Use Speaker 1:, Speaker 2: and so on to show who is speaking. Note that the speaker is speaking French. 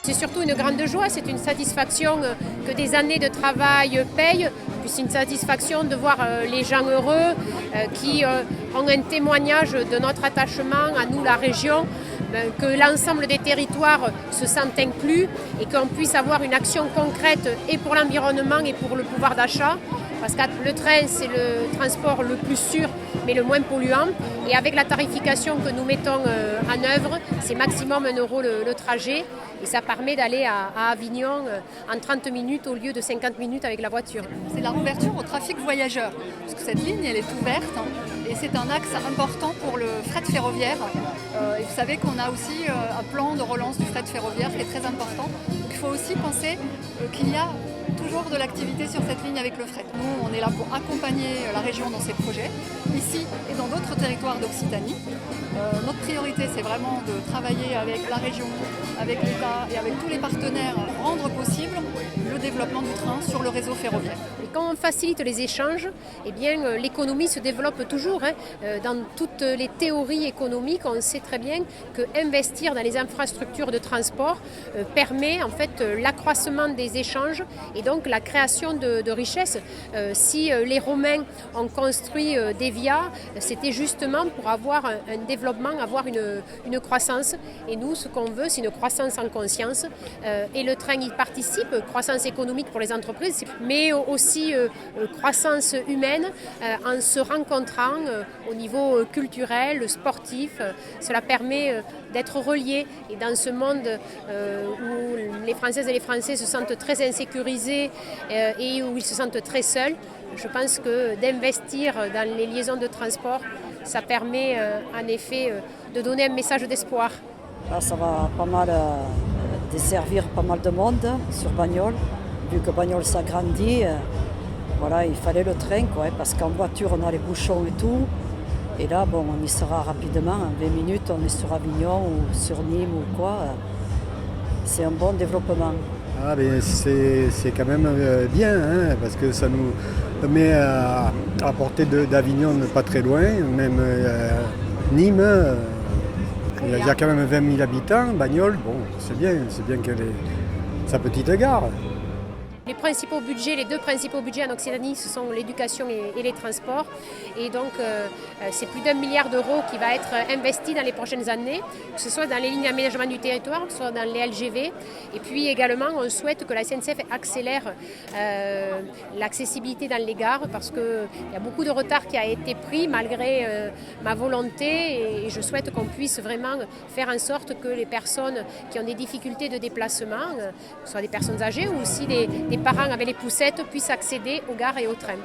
Speaker 1: C'est surtout une grande joie, c'est une satisfaction que des années de travail payent. Puis c'est une satisfaction de voir les gens heureux qui ont un témoignage de notre attachement à nous, la région, que l'ensemble des territoires se sentent inclus et qu'on puisse avoir une action concrète et pour l'environnement et pour le pouvoir d'achat. Parce que le train, c'est le transport le plus sûr, mais le moins polluant. Et avec la tarification que nous mettons en œuvre, c'est maximum 1 euro le trajet. Et ça permet d'aller à Avignon en 30 minutes au lieu de 50 minutes avec la voiture.
Speaker 2: C'est la rouverture au trafic voyageur. Parce que cette ligne, elle est ouverte et c'est un axe important pour le fret ferroviaire. Et vous savez qu'on a aussi un plan de relance du fret ferroviaire qui est très important. Donc il faut aussi penser qu'il y a toujours de l'activité sur cette ligne avec le fret. Nous, on est là pour accompagner la région dans ses projets, ici et dans d'autres territoires d'Occitanie. Notre priorité, c'est vraiment de travailler avec la région, avec l'État et avec tous les partenaires, rendre possible le développement du train sur le réseau ferroviaire.
Speaker 1: Et quand on facilite les échanges, eh bien, l'économie se développe toujours. Dans toutes les théories économiques, on sait très bien qu'investir dans les infrastructures de transport permet en fait l'accroissement des échanges et donc la création de richesses. Si les Romains ont construit des vias, c'était justement pour avoir un développement, avoir une croissance. Et nous, ce qu'on veut, c'est une croissance en conscience. Et le train y participe, croissance économique pour les entreprises, mais aussi croissance humaine en se rencontrant au niveau culturel, sportif. Cela permet d'être reliés. Et dans ce monde où les Françaises et les Français se sentent très insécurisés et où ils se sentent très seuls, je pense que d'investir dans les liaisons de transport, ça permet en effet de donner un message d'espoir.
Speaker 3: Là, ça va pas mal desservir pas mal de monde sur Bagnols. Vu que Bagnols s'agrandit, voilà, il fallait le train, quoi, parce qu'en voiture on a les bouchons et tout. Et là, bon, on y sera rapidement, en 20 minutes on est sur Avignon ou sur Nîmes ou quoi. C'est un bon développement.
Speaker 4: Ah, ben c'est quand même bien, hein, parce que ça nous met à portée d'Avignon, pas très loin, même Nîmes. Il y a quand même 20 000 habitants, Bagnols, bon, c'est bien qu'elle ait sa petite gare.
Speaker 1: Les deux principaux budgets en Occitanie, ce sont l'éducation et les transports. Et donc, c'est plus d'1 milliard d'euros qui va être investi dans les prochaines années, que ce soit dans les lignes d'aménagement du territoire, que ce soit dans les LGV. Et puis également, on souhaite que la SNCF accélère l'accessibilité dans les gares, parce qu'il y a beaucoup de retard qui a été pris malgré ma volonté. Et je souhaite qu'on puisse vraiment faire en sorte que les personnes qui ont des difficultés de déplacement, que ce soit des personnes âgées ou aussi des parents avec les poussettes, puissent accéder aux gares et aux trains.